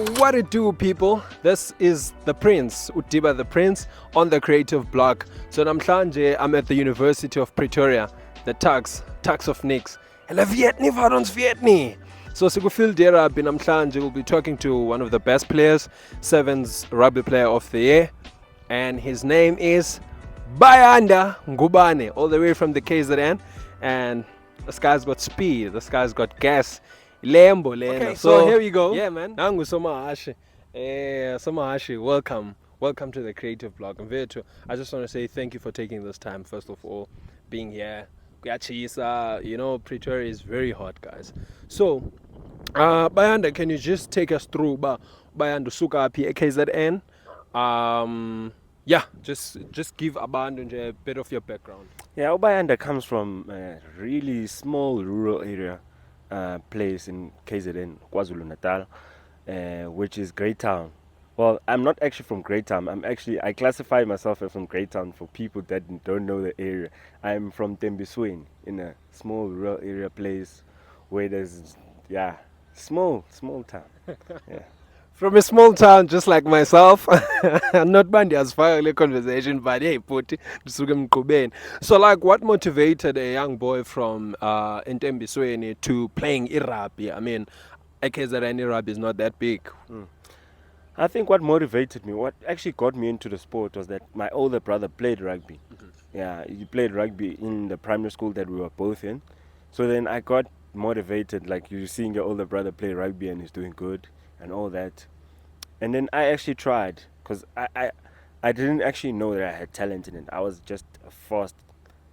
What it do, people? This is the Prince, Udiba the Prince, on the Creative Block. So namhlanje I'm at the University of Pretoria, the TUKS of Nix. And the Vietni varons Vietni. So sikufil dera bin namhlanje we'll be talking to one of the best players, Sevens Rugby Player of the Year, and his name is Bayanda Ngubane, all the way from the KZN. And this guy's got speed, this guy's got gas. Lembo, Lena. Okay, so here we go. Yeah, man. Nangu Somahashi. Somahashi, welcome. Welcome to the Creative Blog. I just want to say thank you for taking this time, first of all, being here. Pretoria is very hot, guys. So, Bayanda, can you just take us through Bayanda Suka KZN? Just give Abandon a bit of your background. Yeah, Bayanda comes from a really small rural area. Place in KZN, KwaZulu-Natal, which is Greytown. Well, I'm not actually from Greytown. I classify myself as from Greytown for people that don't know the area. I'm from Tembisweni, in a small rural area place where there's, small town. Yeah. From a small town, just like myself, not Bandi as far as conversation, but hey, so like, what motivated a young boy from Ntembisweni to playing rugby? I mean, KZN rugby is not that big. I think what motivated me, what actually got me into the sport, was that my older brother played rugby. Yeah, he played rugby in the primary school that we were both in. So then I got motivated, like you seeing your older brother play rugby and he's doing good and all that. And then I actually tried, because I didn't actually know that I had talent in it. I was just forced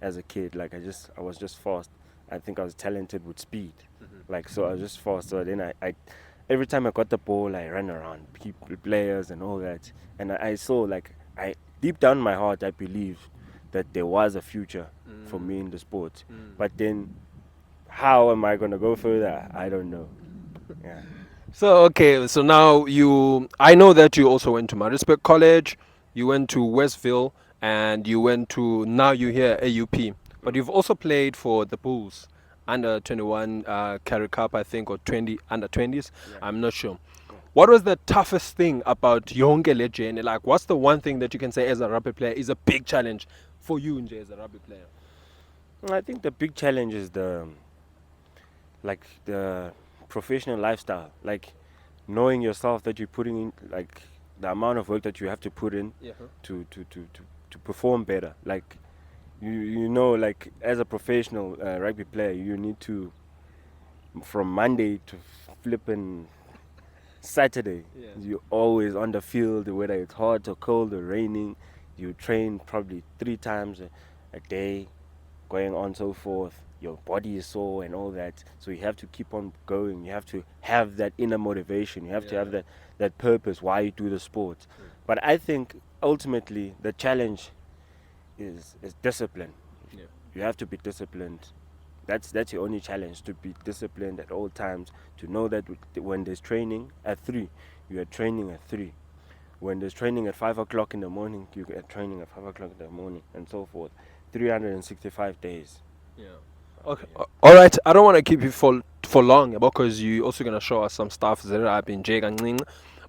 as a kid. Like I was just forced. I think I was talented with speed. So I was just forced. So then I every time I got the ball, I ran around people, players and all that. And I saw, deep down in my heart, I believed that there was a future for me in the sport. But then how am I going to go further? I don't know. Yeah. So now I know that you also went to Maritzburg College, you went to Westville, and now you're here at AUP. But you've also played for the Bulls, under 21 Carry Cup, I think, or 20 under 20s. Yeah. I'm not sure. Yeah. What was the toughest thing about Yonke Legend? Like, what's the one thing that you can say as a rugby player is a big challenge for you, Nje, as a rugby player? I think the big challenge is the professional lifestyle, like knowing yourself that you're putting in, like the amount of work that you have to put in to perform better. Like you know, like as a professional rugby player, you need to, from Monday to flipping Saturday, you're always on the field, whether it's hot or cold or raining. You train probably 3 times a day, going on so forth. Your body is sore and all that, so you have to keep on going. You have to have that inner motivation. You have to have that purpose why you do the sport. But I think ultimately the challenge is discipline. You have to be disciplined. That's your only challenge, to be disciplined at all times, to know that when there's training at 3, you are training at 3. When there's training at 5 o'clock in the morning, you are training at 5 o'clock in the morning, and so forth. 365 days. Yeah. Okay. All right. I don't want to keep you for long, because you're also gonna show us some stuff that I've been jigging.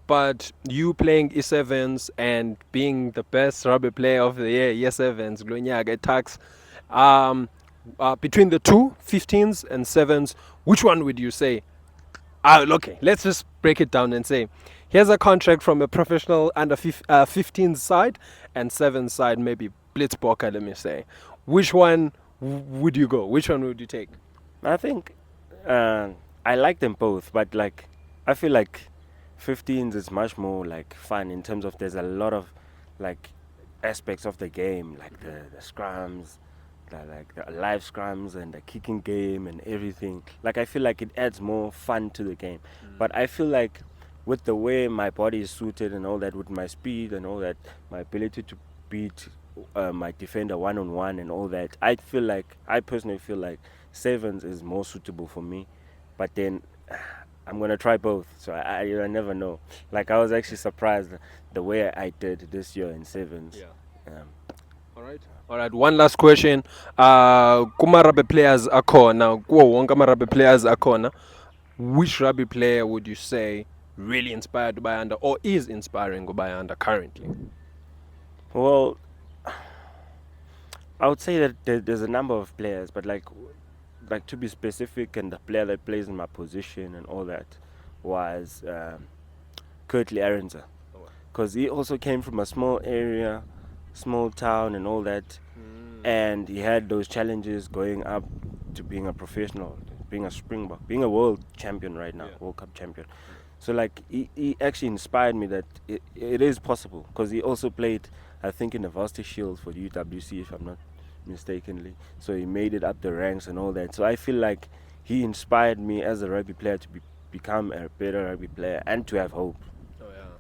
But you playing E7s and being the best rugby player of the year, E7s, Glonyaga TUKS. Between the two 15s and 7s, which one would you say? Okay, let's just break it down and say, here's a contract from a professional under 15 side and 7 side, maybe Blitzboker, let me say. Which one would you go? Which one would you take? I think I like them both, but I feel like 15s is much more fun, in terms of there's a lot of aspects of the game, like the scrums, the live scrums and the kicking game and everything. I feel like it adds more fun to the game. But I feel like with the way my body is suited and all that, with my speed and all that, my ability to beat my defender one-on-one and all that, I personally feel like 7s is more suitable for me. But then I'm gonna try both, so I never know. I was actually surprised the way I did this year in 7s. All right, one last question. Kuma rugby players akona, kuwo wonke ama rugby players akona, which rugby player would you say really inspired Bayanda or is inspiring Bayanda currently? Well, I would say that there's a number of players, but like to be specific, and the player that plays in my position and all that was Curtly Aronza, because he also came from a small area, small town, and all that, and he had those challenges going up to being a professional, being a Springbok, being a world champion right now, World Cup champion. So like he actually inspired me that it is possible, because he also played, I think, in the Varsity Shield for the UWC, if I'm not mistakenly. So he made it up the ranks and all that. So I feel like he inspired me as a rugby player to become a better rugby player and to have hope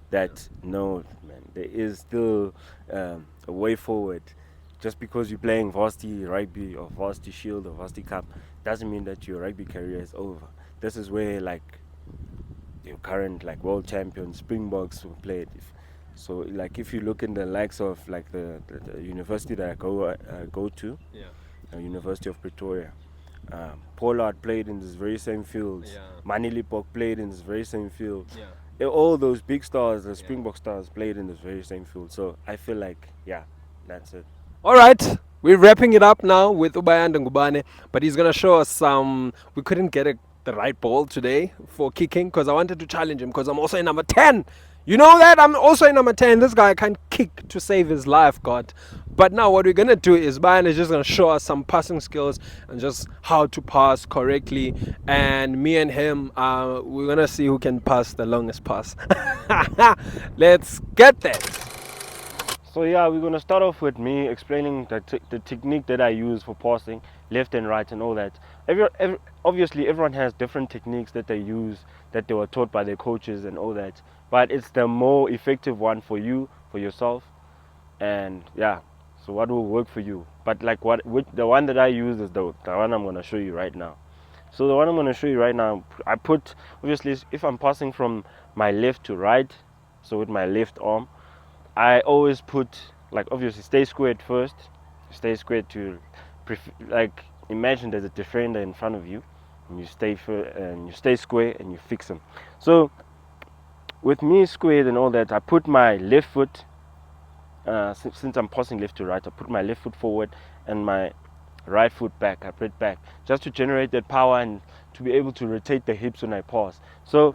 that no, man, there is still a way forward. Just because you're playing varsity rugby or varsity shield or varsity cup doesn't mean that your rugby career is over. This is where like your current like world champions Springboks will play it. So like if you look in the likes of like the university that I go to, University of Pretoria, Pollard played in this very same field. Manilipok played in this very same field. All those big stars, the Springbok stars, played in this very same field. So I feel like, yeah, that's it. All right, we're wrapping it up now with Bayanda Ngubane, but he's gonna show us some. We couldn't get the right ball today for kicking because I wanted to challenge him because I'm also in number 10. You know that I'm also in number 10. This guy can't kick to save his life, God. But now what we're gonna do is Bayanda is just gonna show us some passing skills and just how to pass correctly. And me and him, we're gonna see who can pass the longest pass. Let's get that. So yeah, we're gonna start off with me explaining the technique that I use for passing, left and right and all that. Obviously, everyone has different techniques that they use, that they were taught by their coaches and all that. But it's the more effective one for you, for yourself, and yeah. So what will work for you? But like the one that I use is the one I'm gonna show you right now. So the one I'm gonna show you right now, I put, obviously, if I'm passing from my left to right, so with my left arm, I always put, like, obviously stay squared first. Stay squared to, like, imagine there's a defender in front of you, and you stay square and you fix him. So with me squared and all that, I put my left foot, since I'm passing left to right, I put my left foot forward and my right foot back. I put it back just to generate that power and to be able to rotate the hips when I pass. So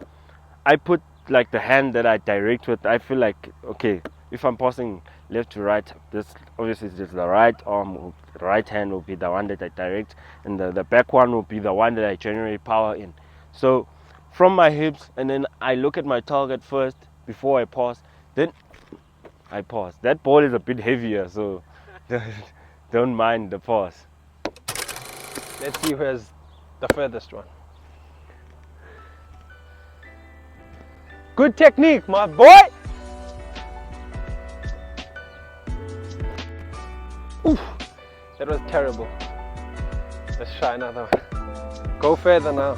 I put like the hand that I direct with. I feel like, okay, if I'm passing left to right, this obviously is the right arm, the right hand will be the one that I direct, and the back one will be the one that I generate power in. So from my hips, and then I look at my target first before I pass, then I pass. That ball is a bit heavier, so don't mind the pass. Let's see who has the furthest one. Good technique, my boy! Oof, that was terrible. Let's try another one. Go further now.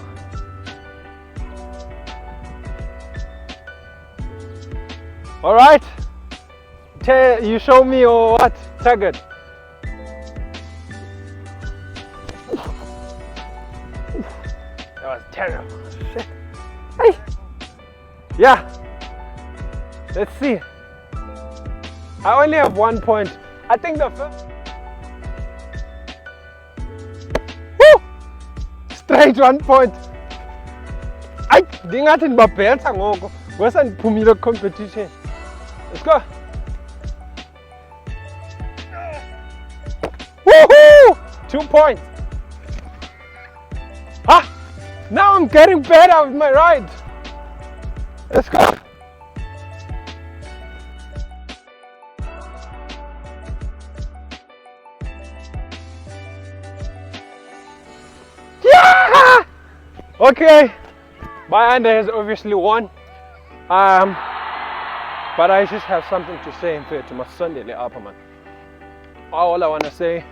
All right. You show me or what? Target. That was terrible. Shit. Hey. Yeah. Let's see. I only have 1 point. I think the first. Woo! Straight 1 point. I dingathi ndibabhetha ngoko. Wesa ndiphumile competition. Let's go. Woohoo! 2 points. Ah! Now I'm getting better with my right. Let's go. Yeah! Okay. Bayanda has obviously won. But I just have something to say in fair to my Sunday upper man. All I want to say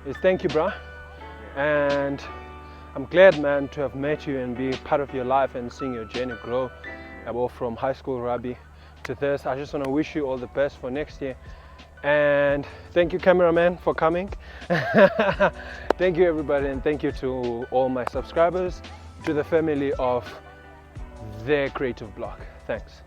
is thank you, bro. And I'm glad, man, to have met you and be part of your life and seeing your journey grow. From high school rugby to this. I just want to wish you all the best for next year. And thank you, cameraman, for coming. Thank you, everybody, and thank you to all my subscribers, to the family of their creative block. Thanks.